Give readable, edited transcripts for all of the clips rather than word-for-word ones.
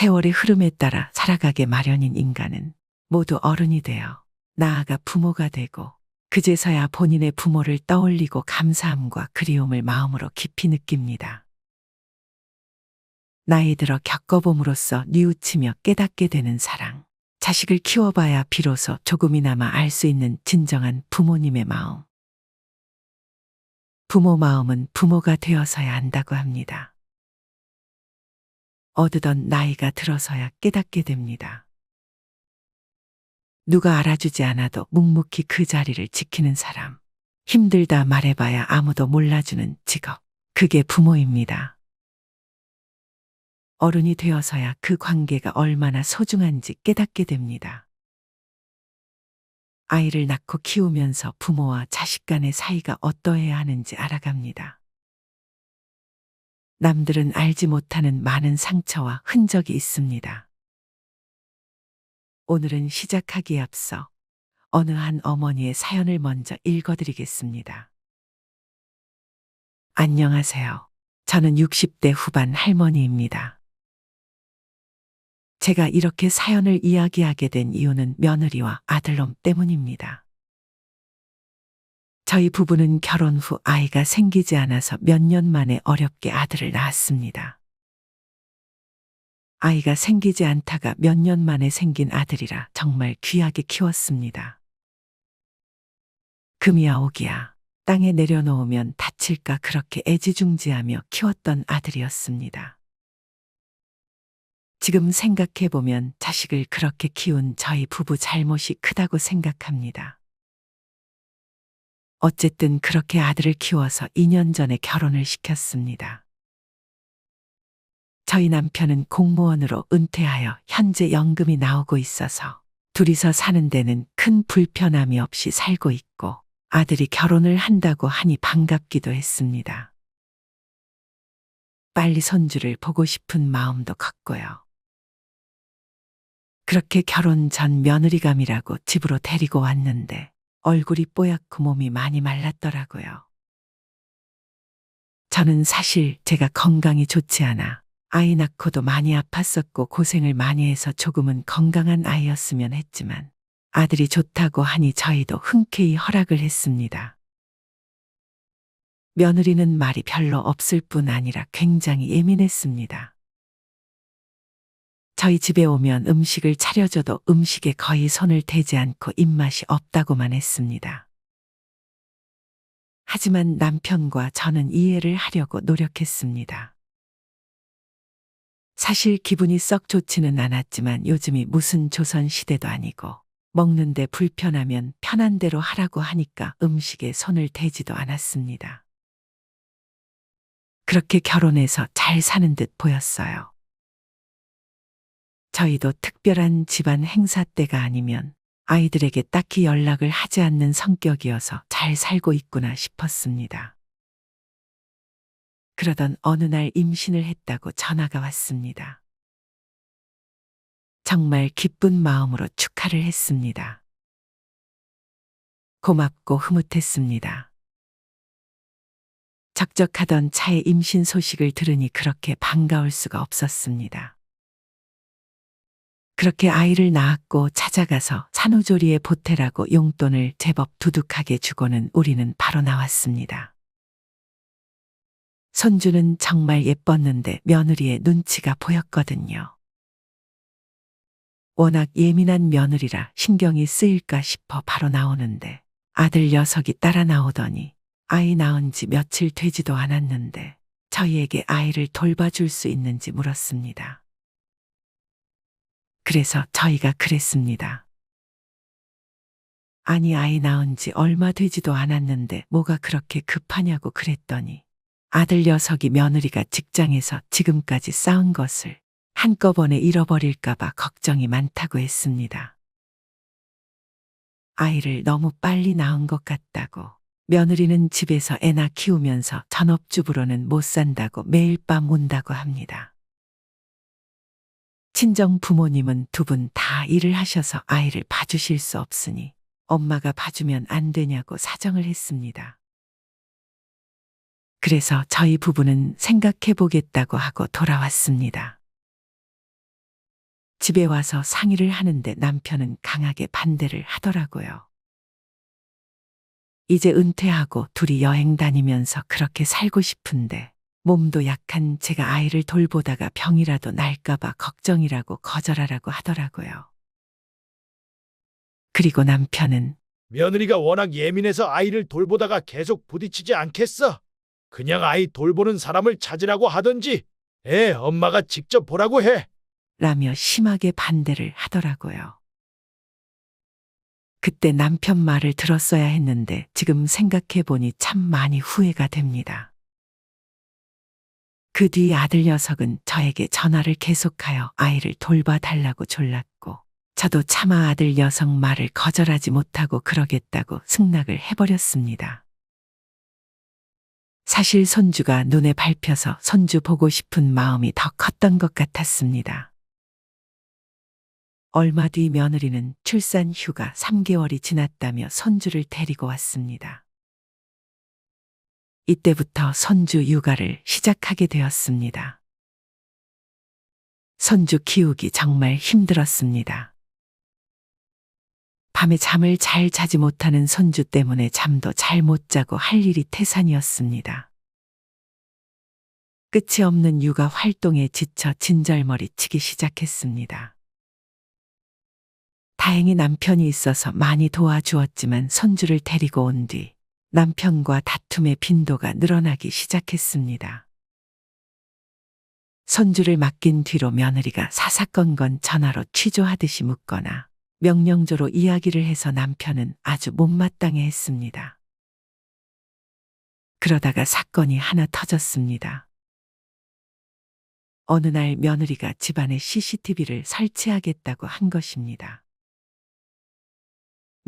세월의 흐름에 따라 살아가게 마련인 인간은 모두 어른이 되어 나아가 부모가 되고 그제서야 본인의 부모를 떠올리고 감사함과 그리움을 마음으로 깊이 느낍니다. 나이 들어 겪어봄으로써 뉘우치며 깨닫게 되는 사랑. 자식을 키워봐야 비로소 조금이나마 알 수 있는 진정한 부모님의 마음. 부모 마음은 부모가 되어서야 안다고 합니다. 어느덧 나이가 들어서야 깨닫게 됩니다. 누가 알아주지 않아도 묵묵히 그 자리를 지키는 사람. 힘들다 말해봐야 아무도 몰라주는 직업. 그게 부모입니다. 어른이 되어서야 그 관계가 얼마나 소중한지 깨닫게 됩니다. 아이를 낳고 키우면서 부모와 자식 간의 사이가 어떠해야 하는지 알아갑니다. 남들은 알지 못하는 많은 상처와 흔적이 있습니다. 오늘은 시작하기에 앞서 어느 한 어머니의 사연을 먼저 읽어드리겠습니다. 안녕하세요. 저는 60대 후반 할머니입니다. 제가 이렇게 사연을 이야기하게 된 이유는 며느리와 아들놈 때문입니다. 저희 부부는 결혼 후 아이가 생기지 않아서 몇 년 만에 어렵게 아들을 낳았습니다. 아이가 생기지 않다가 몇 년 만에 생긴 아들이라 정말 귀하게 키웠습니다. 금이야 오기야 땅에 내려놓으면 다칠까 그렇게 애지중지하며 키웠던 아들이었습니다. 지금 생각해보면 자식을 그렇게 키운 저희 부부 잘못이 크다고 생각합니다. 어쨌든 그렇게 아들을 키워서 2년 전에 결혼을 시켰습니다. 저희 남편은 공무원으로 은퇴하여 현재 연금이 나오고 있어서 둘이서 사는 데는 큰 불편함이 없이 살고 있고 아들이 결혼을 한다고 하니 반갑기도 했습니다. 빨리 손주를 보고 싶은 마음도 컸고요. 그렇게 결혼 전 며느리감이라고 집으로 데리고 왔는데 얼굴이 뽀얗고 몸이 많이 말랐더라고요. 저는 사실 제가 건강이 좋지 않아 아이 낳고도 많이 아팠었고 고생을 많이 해서 조금은 건강한 아이였으면 했지만 아들이 좋다고 하니 저희도 흔쾌히 허락을 했습니다. 며느리는 말이 별로 없을 뿐 아니라 굉장히 예민했습니다. 저희 집에 오면 음식을 차려줘도 음식에 거의 손을 대지 않고 입맛이 없다고만 했습니다. 하지만 남편과 저는 이해를 하려고 노력했습니다. 사실 기분이 썩 좋지는 않았지만 요즘이 무슨 조선시대도 아니고 먹는데 불편하면 편한 대로 하라고 하니까 음식에 손을 대지도 않았습니다. 그렇게 결혼해서 잘 사는 듯 보였어요. 저희도 특별한 집안 행사 때가 아니면 아이들에게 딱히 연락을 하지 않는 성격이어서 잘 살고 있구나 싶었습니다. 그러던 어느 날 임신을 했다고 전화가 왔습니다. 정말 기쁜 마음으로 축하를 했습니다. 고맙고 흐뭇했습니다. 적적하던 차에 임신 소식을 들으니 그렇게 반가울 수가 없었습니다. 그렇게 아이를 낳았고 찾아가서 산후조리에 보태라고 용돈을 제법 두둑하게 주고는 우리는 바로 나왔습니다. 손주는 정말 예뻤는데 며느리의 눈치가 보였거든요. 워낙 예민한 며느리라 신경이 쓰일까 싶어 바로 나오는데 아들 녀석이 따라 나오더니 아이 낳은 지 며칠 되지도 않았는데 저희에게 아이를 돌봐줄 수 있는지 물었습니다. 그래서 저희가 그랬습니다. 아니 아이 낳은 지 얼마 되지도 않았는데 뭐가 그렇게 급하냐고 그랬더니 아들 녀석이 며느리가 직장에서 지금까지 쌓은 것을 한꺼번에 잃어버릴까 봐 걱정이 많다고 했습니다. 아이를 너무 빨리 낳은 것 같다고 며느리는 집에서 애나 키우면서 전업주부로는 못 산다고 매일 밤 운다고 합니다. 친정 부모님은 두 분 다 일을 하셔서 아이를 봐주실 수 없으니 엄마가 봐주면 안 되냐고 사정을 했습니다. 그래서 저희 부부는 생각해 보겠다고 하고 돌아왔습니다. 집에 와서 상의를 하는데 남편은 강하게 반대를 하더라고요. 이제 은퇴하고 둘이 여행 다니면서 그렇게 살고 싶은데 몸도 약한 제가 아이를 돌보다가 병이라도 날까봐 걱정이라고 거절하라고 하더라고요. 그리고 남편은 며느리가 워낙 예민해서 아이를 돌보다가 계속 부딪히지 않겠어? 그냥 아이 돌보는 사람을 찾으라고 하든지, 애 엄마가 직접 보라고 해. 라며 심하게 반대를 하더라고요. 그때 남편 말을 들었어야 했는데 지금 생각해보니 참 많이 후회가 됩니다. 그 뒤 아들 녀석은 저에게 전화를 계속하여 아이를 돌봐달라고 졸랐고 저도 차마 아들 녀석 말을 거절하지 못하고 그러겠다고 승낙을 해버렸습니다. 사실 손주가 눈에 밟혀서 손주 보고 싶은 마음이 더 컸던 것 같았습니다. 얼마 뒤 며느리는 출산 휴가 3개월이 지났다며 손주를 데리고 왔습니다. 이때부터 손주 육아를 시작하게 되었습니다. 손주 키우기 정말 힘들었습니다. 밤에 잠을 잘 자지 못하는 손주 때문에 잠도 잘 못 자고 할 일이 태산이었습니다. 끝이 없는 육아 활동에 지쳐 진절머리 치기 시작했습니다. 다행히 남편이 있어서 많이 도와주었지만 손주를 데리고 온 뒤 남편과 다툼의 빈도가 늘어나기 시작했습니다. 손주를 맡긴 뒤로 며느리가 사사건건 전화로 취조하듯이 묻거나 명령조로 이야기를 해서 남편은 아주 못마땅해 했습니다. 그러다가 사건이 하나 터졌습니다. 어느 날 며느리가 집안에 CCTV를 설치하겠다고 한 것입니다.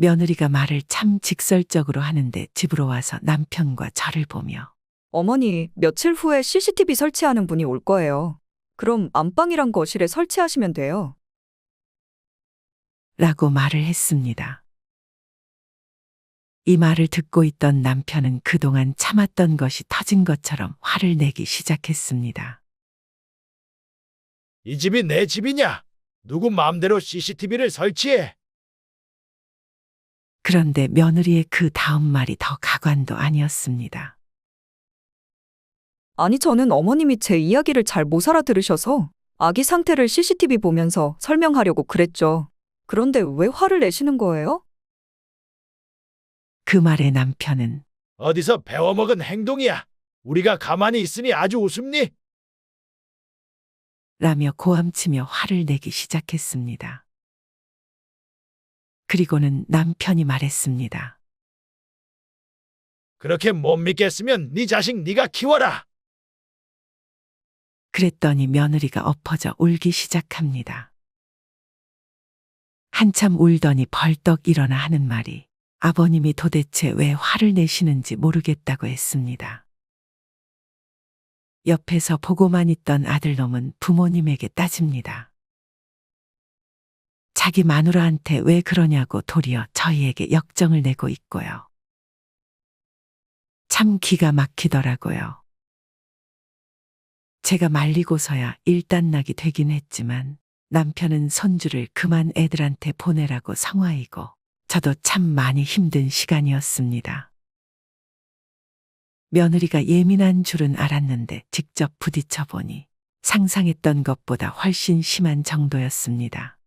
며느리가 말을 참 직설적으로 하는데 집으로 와서 남편과 저를 보며 어머니, 며칠 후에 CCTV 설치하는 분이 올 거예요. 그럼 안방이랑 거실에 설치하시면 돼요. 라고 말을 했습니다. 이 말을 듣고 있던 남편은 그동안 참았던 것이 터진 것처럼 화를 내기 시작했습니다. 이 집이 내 집이냐? 누구 마음대로 CCTV를 설치해? 그런데 며느리의 그 다음 말이 더 가관도 아니었습니다. 아니, 저는 어머님이 제 이야기를 잘 못 알아들으셔서 아기 상태를 CCTV 보면서 설명하려고 그랬죠. 그런데 왜 화를 내시는 거예요? 그 말에 남편은 어디서 배워먹은 행동이야? 우리가 가만히 있으니 아주 우습니? 라며 고함치며 화를 내기 시작했습니다. 그리고는 남편이 말했습니다. 그렇게 못 믿겠으면 네 자식 네가 키워라. 그랬더니 며느리가 엎어져 울기 시작합니다. 한참 울더니 벌떡 일어나 하는 말이 아버님이 도대체 왜 화를 내시는지 모르겠다고 했습니다. 옆에서 보고만 있던 아들놈은 부모님에게 따집니다. 자기 마누라한테 왜 그러냐고 도리어 저희에게 역정을 내고 있고요. 참 기가 막히더라고요. 제가 말리고서야 일단락이 되긴 했지만 남편은 손주를 그만 애들한테 보내라고 성화이고 저도 참 많이 힘든 시간이었습니다. 며느리가 예민한 줄은 알았는데 직접 부딪혀 보니 상상했던 것보다 훨씬 심한 정도였습니다.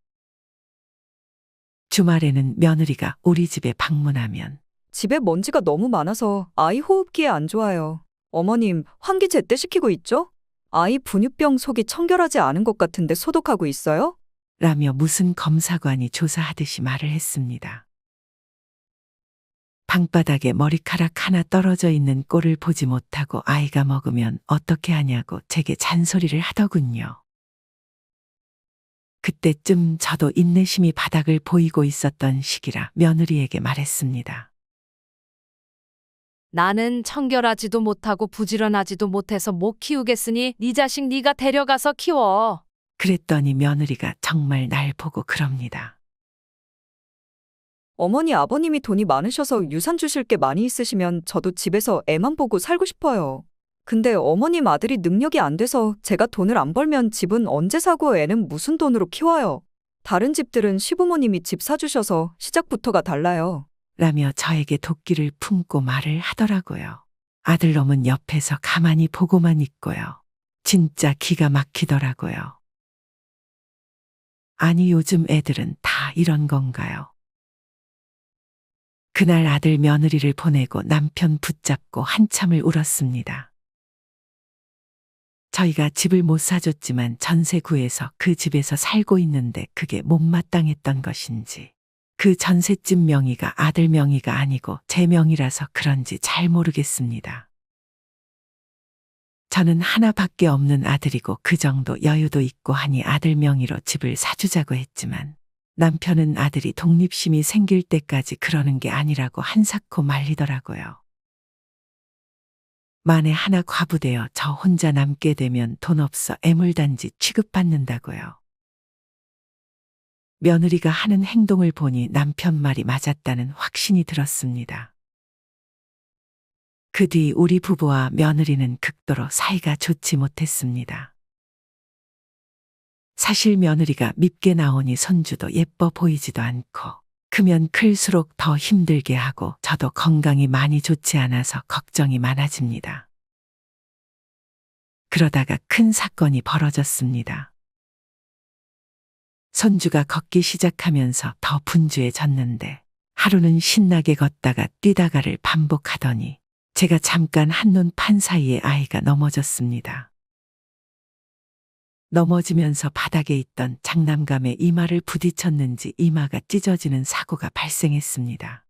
주말에는 며느리가 우리 집에 방문하면 집에 먼지가 너무 많아서 아이 호흡기에 안 좋아요. 어머님, 환기 제때 시키고 있죠? 아이 분유병 속이 청결하지 않은 것 같은데 소독하고 있어요? 라며 무슨 검사관이 조사하듯이 말을 했습니다. 방바닥에 머리카락 하나 떨어져 있는 꼴을 보지 못하고 아이가 먹으면 어떻게 하냐고 제게 잔소리를 하더군요. 그때쯤 저도 인내심이 바닥을 보이고 있었던 시기라 며느리에게 말했습니다. 나는 청결하지도 못하고 부지런하지도 못해서 못 키우겠으니 네 자식 네가 데려가서 키워. 그랬더니 며느리가 정말 날 보고 그럽니다. 어머니, 아버님이 돈이 많으셔서 유산 주실 게 많이 있으시면 저도 집에서 애만 보고 살고 싶어요. 근데 어머님 아들이 능력이 안 돼서 제가 돈을 안 벌면 집은 언제 사고 애는 무슨 돈으로 키워요. 다른 집들은 시부모님이 집 사주셔서 시작부터가 달라요. 라며 저에게 도끼를 품고 말을 하더라고요. 아들놈은 옆에서 가만히 보고만 있고요. 진짜 기가 막히더라고요. 아니, 요즘 애들은 다 이런 건가요? 그날 아들 며느리를 보내고 남편 붙잡고 한참을 울었습니다. 저희가 집을 못 사줬지만 전세 구해서 그 집에서 살고 있는데 그게 못마땅했던 것인지, 그 전셋집 명의가 아들 명의가 아니고 제 명의라서 그런지 잘 모르겠습니다. 저는 하나밖에 없는 아들이고 그 정도 여유도 있고 하니 아들 명의로 집을 사주자고 했지만, 남편은 아들이 독립심이 생길 때까지 그러는 게 아니라고 한사코 말리더라고요. 만에 하나 과부되어 저 혼자 남게 되면 돈 없어 애물단지 취급받는다고요. 며느리가 하는 행동을 보니 남편 말이 맞았다는 확신이 들었습니다. 그 뒤 우리 부부와 며느리는 극도로 사이가 좋지 못했습니다. 사실 며느리가 밉게 나오니 손주도 예뻐 보이지도 않고, 크면 클수록 더 힘들게 하고 저도 건강이 많이 좋지 않아서 걱정이 많아집니다. 그러다가 큰 사건이 벌어졌습니다. 손주가 걷기 시작하면서 더 분주해졌는데, 하루는 신나게 걷다가 뛰다가를 반복하더니 제가 잠깐 한눈 판 사이에 아이가 넘어졌습니다. 넘어지면서 바닥에 있던 장난감에 이마를 부딪혔는지 이마가 찢어지는 사고가 발생했습니다.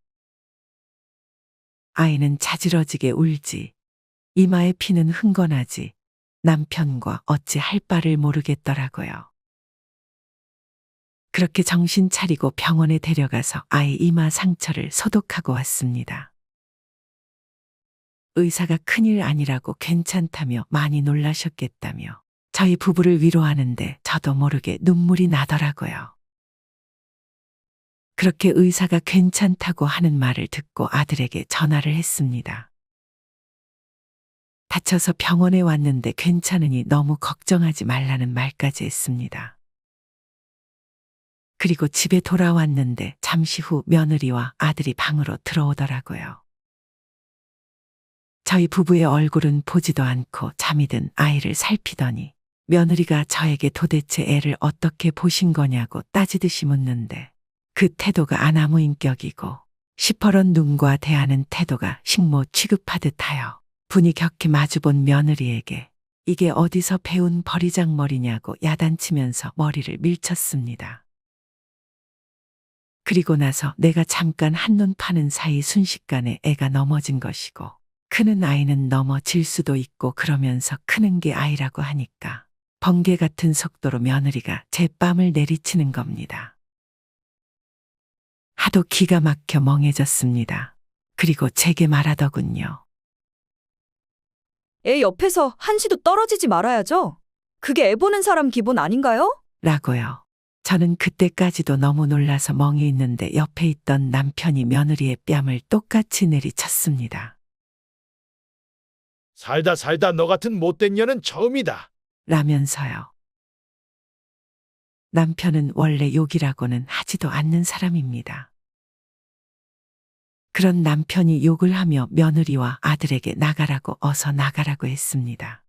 아이는 자지러지게 울지, 이마에 피는 흥건하지, 남편과 어찌 할 바를 모르겠더라고요. 그렇게 정신 차리고 병원에 데려가서 아이 이마 상처를 소독하고 왔습니다. 의사가 큰일 아니라고 괜찮다며 많이 놀라셨겠다며 저희 부부를 위로하는데 저도 모르게 눈물이 나더라고요. 그렇게 의사가 괜찮다고 하는 말을 듣고 아들에게 전화를 했습니다. 다쳐서 병원에 왔는데 괜찮으니 너무 걱정하지 말라는 말까지 했습니다. 그리고 집에 돌아왔는데 잠시 후 며느리와 아들이 방으로 들어오더라고요. 저희 부부의 얼굴은 보지도 않고 잠이 든 아이를 살피더니 며느리가 저에게 도대체 애를 어떻게 보신 거냐고 따지듯이 묻는데, 그 태도가 아나무인격이고 시퍼런 눈과 대하는 태도가 식모 취급하듯 하여 분이 격히 마주본 며느리에게 이게 어디서 배운 버리장머리냐고 야단치면서 머리를 밀쳤습니다. 그리고 나서 내가 잠깐 한눈 파는 사이 순식간에 애가 넘어진 것이고, 크는 아이는 넘어질 수도 있고 그러면서 크는 게 아이라고 하니까 번개 같은 속도로 며느리가 제 뺨을 내리치는 겁니다. 하도 기가 막혀 멍해졌습니다. 그리고 제게 말하더군요. 애 옆에서 한시도 떨어지지 말아야죠. 그게 애 보는 사람 기본 아닌가요? 라고요. 저는 그때까지도 너무 놀라서 멍해 있는데 옆에 있던 남편이 며느리의 뺨을 똑같이 내리쳤습니다. 살다 살다 너 같은 못된 년은 처음이다. 라면서요. 남편은 원래 욕이라고는 하지도 않는 사람입니다. 그런 남편이 욕을 하며 며느리와 아들에게 나가라고 어서 나가라고 했습니다.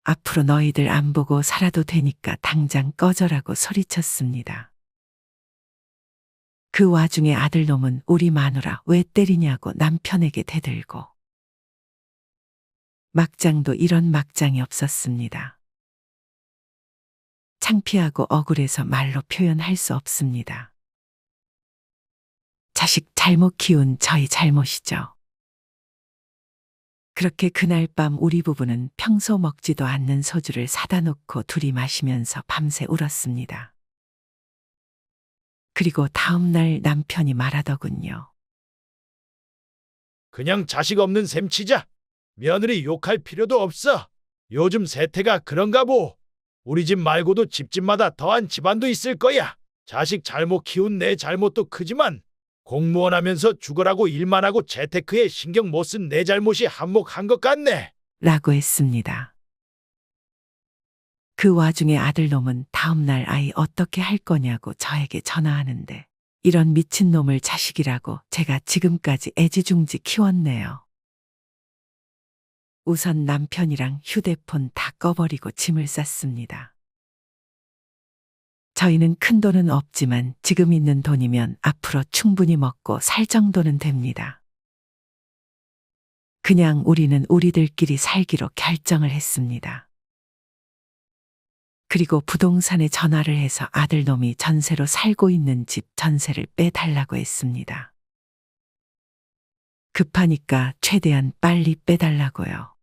앞으로 너희들 안 보고 살아도 되니까 당장 꺼져라고 소리쳤습니다. 그 와중에 아들놈은 우리 마누라 왜 때리냐고 남편에게 대들고, 막장도 이런 막장이 없었습니다. 창피하고 억울해서 말로 표현할 수 없습니다. 자식 잘못 키운 저희 잘못이죠. 그렇게 그날 밤 우리 부부는 평소 먹지도 않는 소주를 사다 놓고 둘이 마시면서 밤새 울었습니다. 그리고 다음 날 남편이 말하더군요. 그냥 자식 없는 셈 치자. 며느리 욕할 필요도 없어. 요즘 세태가 그런가 보. 우리 집 말고도 집집마다 더한 집안도 있을 거야. 자식 잘못 키운 내 잘못도 크지만 공무원 하면서 죽어라고 일만 하고 재테크에 신경 못 쓴 내 잘못이 한몫한 것 같네. 라고 했습니다. 그 와중에 아들놈은 다음날 아이 어떻게 할 거냐고 저에게 전화하는데 이런 미친놈을 자식이라고 제가 지금까지 애지중지 키웠네요. 우선 남편이랑 휴대폰 다 꺼버리고 짐을 쌌습니다. 저희는 큰 돈은 없지만 지금 있는 돈이면 앞으로 충분히 먹고 살 정도는 됩니다. 그냥 우리는 우리들끼리 살기로 결정을 했습니다. 그리고 부동산에 전화를 해서 아들놈이 전세로 살고 있는 집 전세를 빼달라고 했습니다. 급하니까 최대한 빨리 빼달라고요.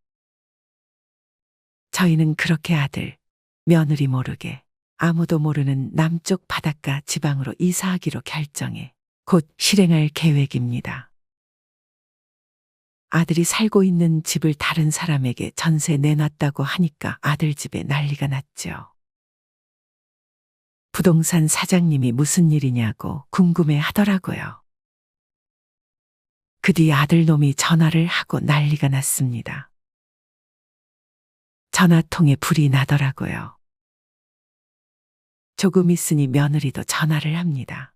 저희는 그렇게 아들, 며느리 모르게 아무도 모르는 남쪽 바닷가 지방으로 이사하기로 결정해 곧 실행할 계획입니다. 아들이 살고 있는 집을 다른 사람에게 전세 내놨다고 하니까 아들 집에 난리가 났죠. 부동산 사장님이 무슨 일이냐고 궁금해 하더라고요. 그 뒤 아들놈이 전화를 하고 난리가 났습니다. 전화통에 불이 나더라고요. 조금 있으니 며느리도 전화를 합니다.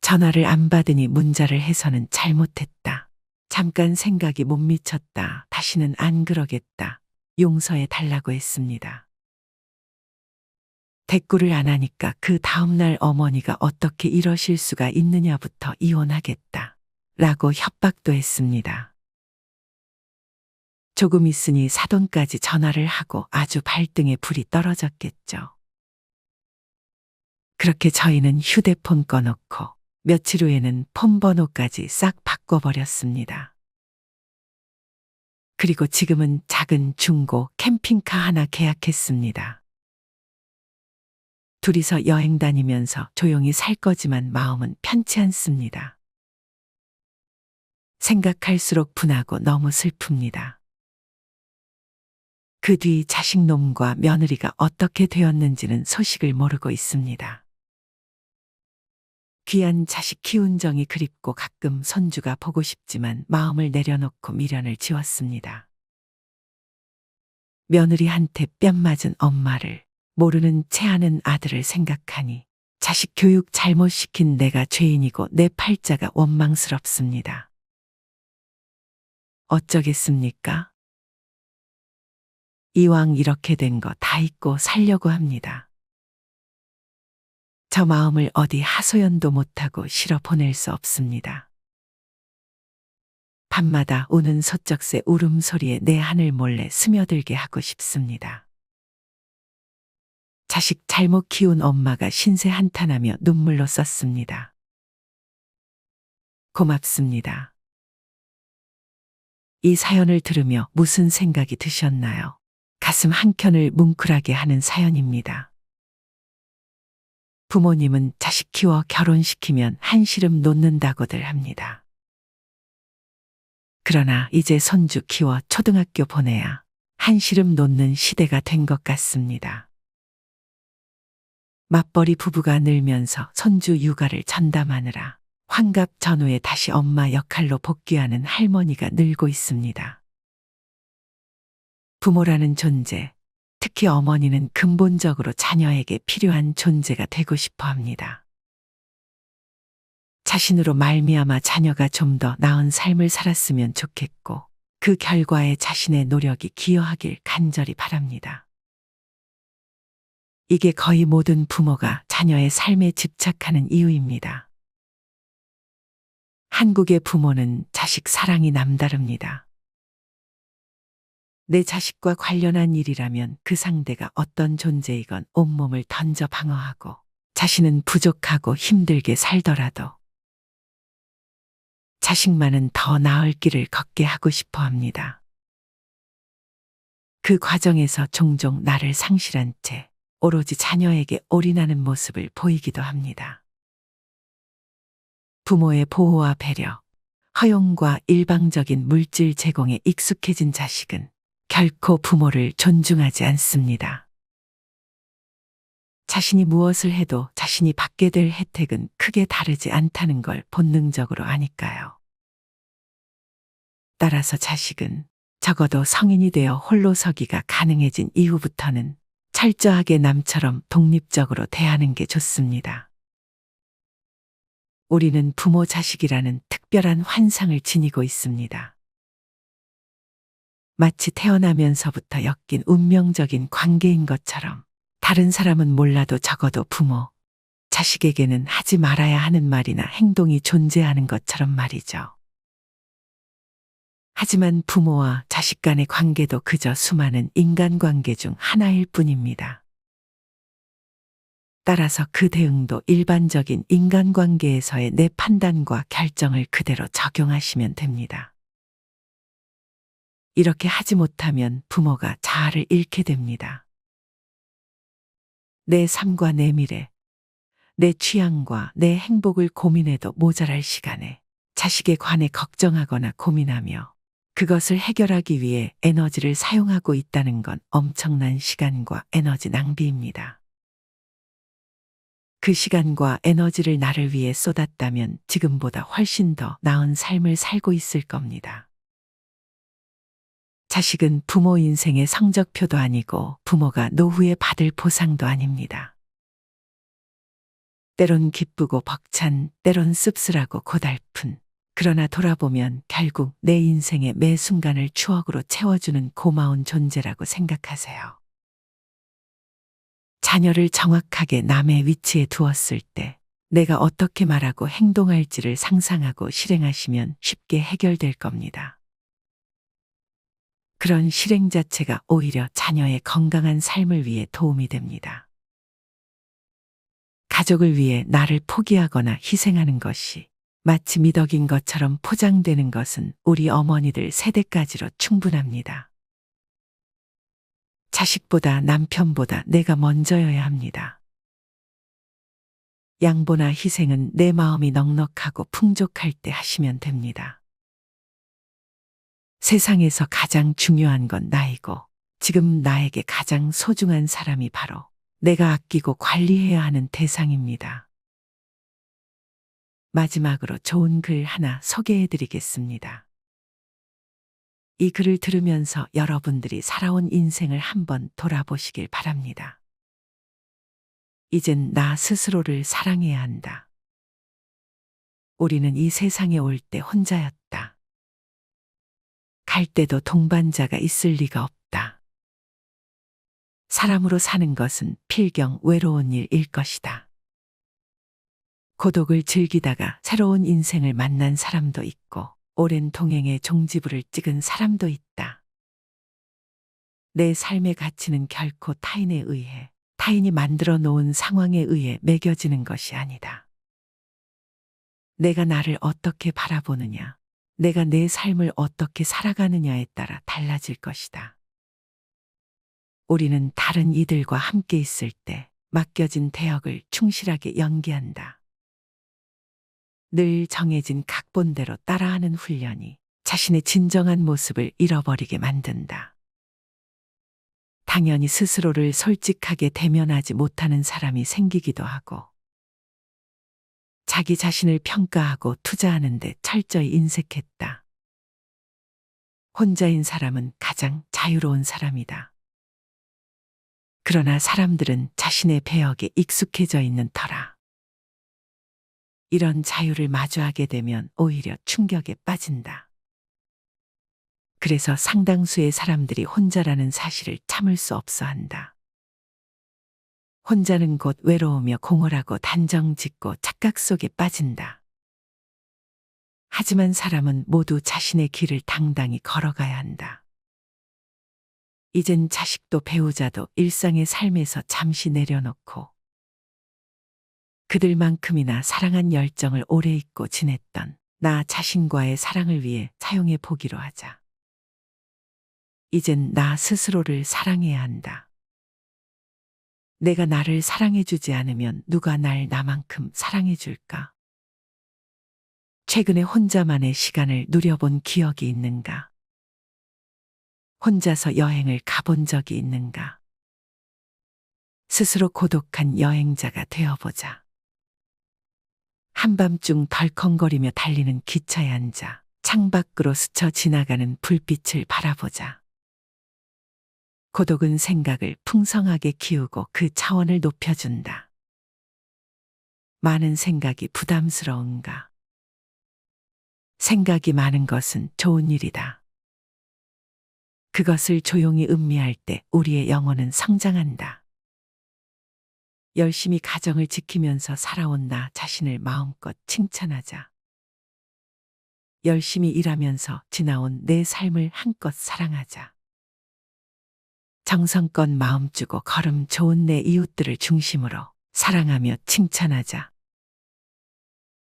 전화를 안 받으니 문자를 해서는 잘못했다. 잠깐 생각이 못 미쳤다. 다시는 안 그러겠다. 용서해 달라고 했습니다. 대꾸를 안 하니까 그 다음날 어머니가 어떻게 이러실 수가 있느냐부터 이혼하겠다. 라고 협박도 했습니다. 조금 있으니 사돈까지 전화를 하고 아주 발등에 불이 떨어졌겠죠. 그렇게 저희는 휴대폰 꺼놓고 며칠 후에는 폰 번호까지 싹 바꿔버렸습니다. 그리고 지금은 작은 중고 캠핑카 하나 계약했습니다. 둘이서 여행 다니면서 조용히 살 거지만 마음은 편치 않습니다. 생각할수록 분하고 너무 슬픕니다. 그 뒤 자식놈과 며느리가 어떻게 되었는지는 소식을 모르고 있습니다. 귀한 자식 키운 정이 그립고 가끔 손주가 보고 싶지만 마음을 내려놓고 미련을 지웠습니다. 며느리한테 뺨 맞은 엄마를 모르는 채 하는 아들을 생각하니 자식 교육 잘못시킨 내가 죄인이고 내 팔자가 원망스럽습니다. 어쩌겠습니까? 이왕 이렇게 된 거 다 잊고 살려고 합니다. 저 마음을 어디 하소연도 못하고 실어 보낼 수 없습니다. 밤마다 우는 소쩍새 울음소리에 내 하늘 몰래 스며들게 하고 싶습니다. 자식 잘못 키운 엄마가 신세 한탄하며 눈물로 썼습니다. 고맙습니다. 이 사연을 들으며 무슨 생각이 드셨나요? 가슴 한켠을 뭉클하게 하는 사연입니다. 부모님은 자식 키워 결혼시키면 한시름 놓는다고들 합니다. 그러나 이제 손주 키워 초등학교 보내야 한시름 놓는 시대가 된 것 같습니다. 맞벌이 부부가 늘면서 손주 육아를 전담하느라 환갑 전후에 다시 엄마 역할로 복귀하는 할머니가 늘고 있습니다. 부모라는 존재, 특히 어머니는 근본적으로 자녀에게 필요한 존재가 되고 싶어 합니다. 자신으로 말미암아 자녀가 좀 더 나은 삶을 살았으면 좋겠고 그 결과에 자신의 노력이 기여하길 간절히 바랍니다. 이게 거의 모든 부모가 자녀의 삶에 집착하는 이유입니다. 한국의 부모는 자식 사랑이 남다릅니다. 내 자식과 관련한 일이라면 그 상대가 어떤 존재이건 온몸을 던져 방어하고 자신은 부족하고 힘들게 살더라도 자식만은 더 나을 길을 걷게 하고 싶어 합니다. 그 과정에서 종종 나를 상실한 채 오로지 자녀에게 올인하는 모습을 보이기도 합니다. 부모의 보호와 배려, 허용과 일방적인 물질 제공에 익숙해진 자식은 결코 부모를 존중하지 않습니다. 자신이 무엇을 해도 자신이 받게 될 혜택은 크게 다르지 않다는 걸 본능적으로 아니까요. 따라서 자식은 적어도 성인이 되어 홀로 서기가 가능해진 이후부터는 철저하게 남처럼 독립적으로 대하는 게 좋습니다. 우리는 부모 자식이라는 특별한 환상을 지니고 있습니다. 마치 태어나면서부터 엮인 운명적인 관계인 것처럼 다른 사람은 몰라도 적어도 부모, 자식에게는 하지 말아야 하는 말이나 행동이 존재하는 것처럼 말이죠. 하지만 부모와 자식 간의 관계도 그저 수많은 인간관계 중 하나일 뿐입니다. 따라서 그 대응도 일반적인 인간관계에서의 내 판단과 결정을 그대로 적용하시면 됩니다. 이렇게 하지 못하면 부모가 자아를 잃게 됩니다. 내 삶과 내 미래, 내 취향과 내 행복을 고민해도 모자랄 시간에 자식에 관해 걱정하거나 고민하며 그것을 해결하기 위해 에너지를 사용하고 있다는 건 엄청난 시간과 에너지 낭비입니다. 그 시간과 에너지를 나를 위해 쏟았다면 지금보다 훨씬 더 나은 삶을 살고 있을 겁니다. 자식은 부모 인생의 성적표도 아니고 부모가 노후에 받을 보상도 아닙니다. 때론 기쁘고 벅찬, 때론 씁쓸하고 고달픈, 그러나 돌아보면 결국 내 인생의 매 순간을 추억으로 채워주는 고마운 존재라고 생각하세요. 자녀를 정확하게 남의 위치에 두었을 때 내가 어떻게 말하고 행동할지를 상상하고 실행하시면 쉽게 해결될 겁니다. 그런 실행 자체가 오히려 자녀의 건강한 삶을 위해 도움이 됩니다. 가족을 위해 나를 포기하거나 희생하는 것이 마치 미덕인 것처럼 포장되는 것은 우리 어머니들 세대까지로 충분합니다. 자식보다 남편보다 내가 먼저여야 합니다. 양보나 희생은 내 마음이 넉넉하고 풍족할 때 하시면 됩니다. 세상에서 가장 중요한 건 나이고 지금 나에게 가장 소중한 사람이 바로 내가 아끼고 관리해야 하는 대상입니다. 마지막으로 좋은 글 하나 소개해 드리겠습니다. 이 글을 들으면서 여러분들이 살아온 인생을 한번 돌아보시길 바랍니다. 이젠 나 스스로를 사랑해야 한다. 우리는 이 세상에 올 때 혼자였다. 갈 때도 동반자가 있을 리가 없다. 사람으로 사는 것은 필경 외로운 일일 것이다. 고독을 즐기다가 새로운 인생을 만난 사람도 있고 오랜 동행의 종지부를 찍은 사람도 있다. 내 삶의 가치는 결코 타인에 의해, 타인이 만들어 놓은 상황에 의해 매겨지는 것이 아니다. 내가 나를 어떻게 바라보느냐, 내가 내 삶을 어떻게 살아가느냐에 따라 달라질 것이다. 우리는 다른 이들과 함께 있을 때 맡겨진 대역을 충실하게 연기한다. 늘 정해진 각본대로 따라하는 훈련이 자신의 진정한 모습을 잃어버리게 만든다. 당연히 스스로를 솔직하게 대면하지 못하는 사람이 생기기도 하고, 자기 자신을 평가하고 투자하는 데 철저히 인색했다. 혼자인 사람은 가장 자유로운 사람이다. 그러나 사람들은 자신의 배역에 익숙해져 있는 터라 이런 자유를 마주하게 되면 오히려 충격에 빠진다. 그래서 상당수의 사람들이 혼자라는 사실을 참을 수 없어 한다. 혼자는 곧 외로우며 공허하고 단정짓고 착각 속에 빠진다. 하지만 사람은 모두 자신의 길을 당당히 걸어가야 한다. 이젠 자식도 배우자도 일상의 삶에서 잠시 내려놓고 그들만큼이나 사랑한 열정을 오래 잊고 지냈던 나 자신과의 사랑을 위해 사용해 보기로 하자. 이젠 나 스스로를 사랑해야 한다. 내가 나를 사랑해주지 않으면 누가 날 나만큼 사랑해줄까? 최근에 혼자만의 시간을 누려본 기억이 있는가? 혼자서 여행을 가본 적이 있는가? 스스로 고독한 여행자가 되어보자. 한밤중 덜컹거리며 달리는 기차에 앉아 창밖으로 스쳐 지나가는 불빛을 바라보자. 고독은 생각을 풍성하게 키우고 그 차원을 높여준다. 많은 생각이 부담스러운가? 생각이 많은 것은 좋은 일이다. 그것을 조용히 음미할 때 우리의 영혼은 성장한다. 열심히 가정을 지키면서 살아온 나 자신을 마음껏 칭찬하자. 열심히 일하면서 지나온 내 삶을 한껏 사랑하자. 정성껏 마음 주고 걸음 좋은 내 이웃들을 중심으로 사랑하며 칭찬하자.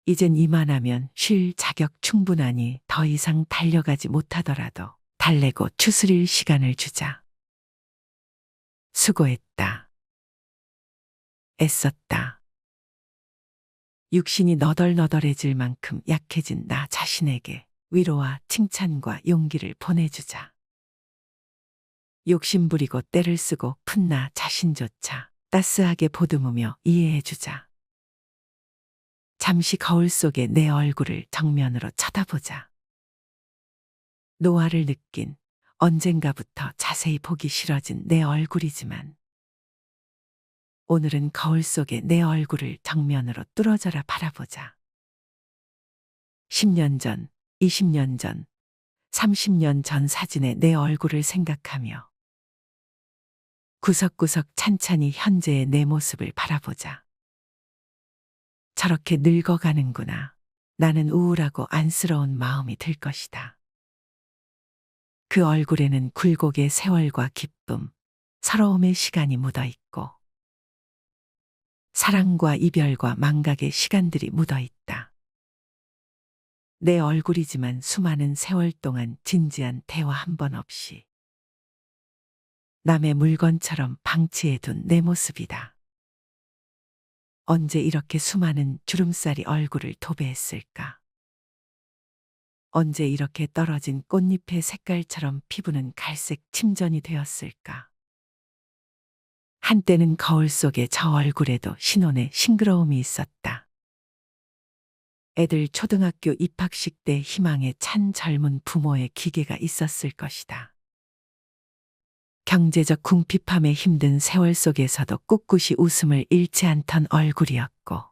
이젠 이만하면 쉴 자격 충분하니 더 이상 달려가지 못하더라도 달래고 추스릴 시간을 주자. 수고했다. 애썼다. 육신이 너덜너덜해질 만큼 약해진 나 자신에게 위로와 칭찬과 용기를 보내주자. 욕심부리고 때를 쓰고 푼 나 자신조차 따스하게 보듬으며 이해해주자. 잠시 거울 속에 내 얼굴을 정면으로 쳐다보자. 노화를 느낀 언젠가부터 자세히 보기 싫어진 내 얼굴이지만 오늘은 거울 속에 내 얼굴을 정면으로 뚫어져라 바라보자. 10년 전, 20년 전, 30년 전 사진의 내 얼굴을 생각하며 구석구석 찬찬히 현재의 내 모습을 바라보자. 저렇게 늙어가는구나. 나는 우울하고 안쓰러운 마음이 들 것이다. 그 얼굴에는 굴곡의 세월과 기쁨, 서러움의 시간이 묻어 있고 사랑과 이별과 망각의 시간들이 묻어 있다. 내 얼굴이지만 수많은 세월 동안 진지한 대화 한 번 없이 남의 물건처럼 방치해둔 내 모습이다. 언제 이렇게 수많은 주름살이 얼굴을 도배했을까? 언제 이렇게 떨어진 꽃잎의 색깔처럼 피부는 갈색 침전이 되었을까? 한때는 거울 속에 저 얼굴에도 신혼의 싱그러움이 있었다. 애들 초등학교 입학식 때 희망에 찬 젊은 부모의 기계가 있었을 것이다. 경제적 궁핍함에 힘든 세월 속에서도 꿋꿋이 웃음을 잃지 않던 얼굴이었고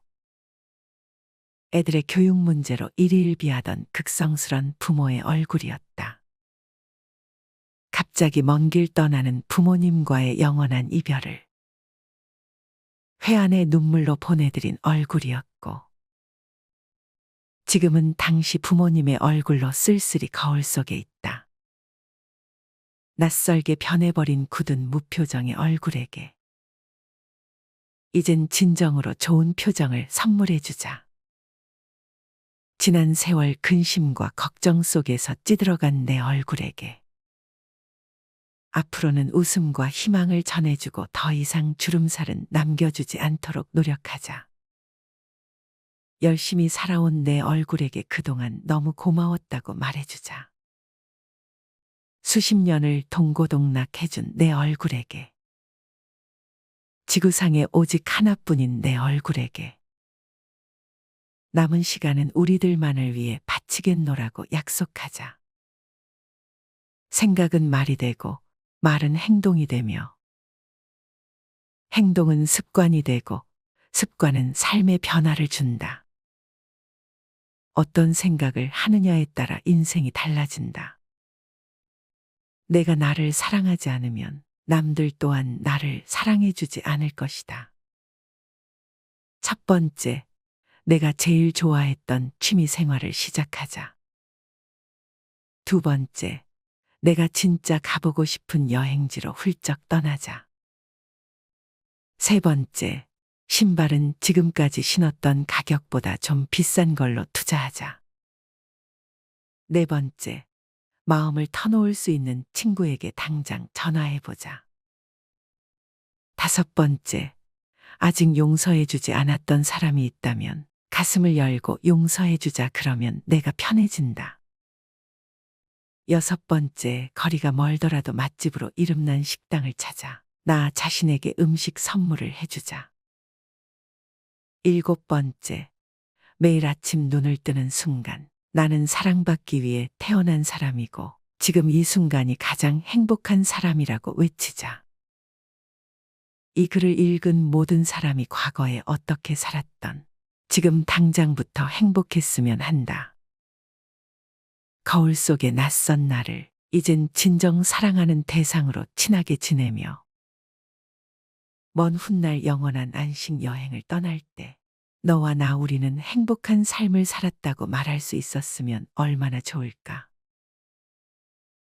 애들의 교육 문제로 일희일비하던 극성스런 부모의 얼굴이었다. 갑자기 먼 길 떠나는 부모님과의 영원한 이별을 회한의 눈물로 보내드린 얼굴이었고 지금은 당시 부모님의 얼굴로 쓸쓸히 거울 속에 있다. 낯설게 변해버린 굳은 무표정의 얼굴에게 이젠 진정으로 좋은 표정을 선물해주자. 지난 세월 근심과 걱정 속에서 찌들어간 내 얼굴에게 앞으로는 웃음과 희망을 전해주고 더 이상 주름살은 남겨주지 않도록 노력하자. 열심히 살아온 내 얼굴에게 그동안 너무 고마웠다고 말해주자. 수십 년을 동고동락해준 내 얼굴에게 지구상에 오직 하나뿐인 내 얼굴에게 남은 시간은 우리들만을 위해 바치겠노라고 약속하자. 생각은 말이 되고 말은 행동이 되며 행동은 습관이 되고 습관은 삶의 변화를 준다. 어떤 생각을 하느냐에 따라 인생이 달라진다. 내가 나를 사랑하지 않으면 남들 또한 나를 사랑해주지 않을 것이다. 첫 번째, 내가 제일 좋아했던 취미 생활을 시작하자. 두 번째, 내가 진짜 가보고 싶은 여행지로 훌쩍 떠나자. 세 번째, 신발은 지금까지 신었던 가격보다 좀 비싼 걸로 투자하자. 네 번째, 마음을 터놓을 수 있는 친구에게 당장 전화해보자. 다섯 번째, 아직 용서해주지 않았던 사람이 있다면 가슴을 열고 용서해주자. 그러면 내가 편해진다. 여섯 번째, 거리가 멀더라도 맛집으로 이름난 식당을 찾아 나 자신에게 음식 선물을 해주자. 7번째, 매일 아침 눈을 뜨는 순간 나는 사랑받기 위해 태어난 사람이고 지금 이 순간이 가장 행복한 사람이라고 외치자. 이 글을 읽은 모든 사람이 과거에 어떻게 살았던 지금 당장부터 행복했으면 한다. 거울 속의 낯선 나를 이젠 진정 사랑하는 대상으로 친하게 지내며 먼 훗날 영원한 안식 여행을 떠날 때 너와 나 우리는 행복한 삶을 살았다고 말할 수 있었으면 얼마나 좋을까.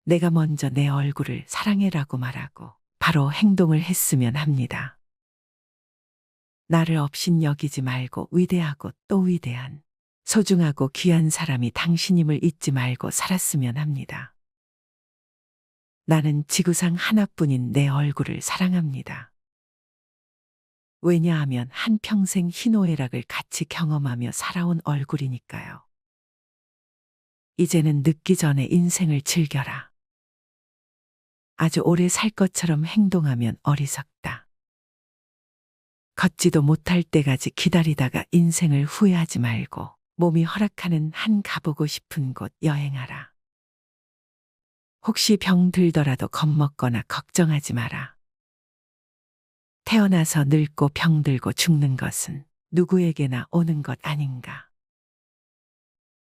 내가 먼저 내 얼굴을 사랑해라고 말하고 바로 행동을 했으면 합니다. 나를 없인 여기지 말고 위대하고 또 위대한 소중하고 귀한 사람이 당신임을 잊지 말고 살았으면 합니다. 나는 지구상 하나뿐인 내 얼굴을 사랑합니다. 왜냐하면 한평생 희노애락을 같이 경험하며 살아온 얼굴이니까요. 이제는 늦기 전에 인생을 즐겨라. 아주 오래 살 것처럼 행동하면 어리석다. 걷지도 못할 때까지 기다리다가 인생을 후회하지 말고 몸이 허락하는 한 가보고 싶은 곳 여행하라. 혹시 병 들더라도 겁먹거나 걱정하지 마라. 태어나서 늙고 병들고 죽는 것은 누구에게나 오는 것 아닌가.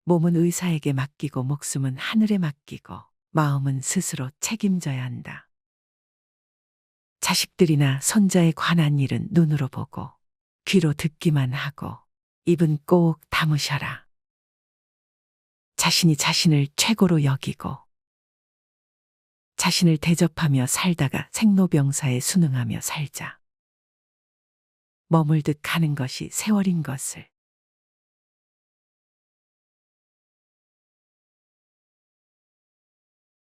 몸은 의사에게 맡기고 목숨은 하늘에 맡기고 마음은 스스로 책임져야 한다. 자식들이나 손자에 관한 일은 눈으로 보고 귀로 듣기만 하고 입은 꼭 다무셔라. 자신이 자신을 최고로 여기고 자신을 대접하며 살다가 생로병사에 순응하며 살자. 머물듯 가는 것이 세월인 것을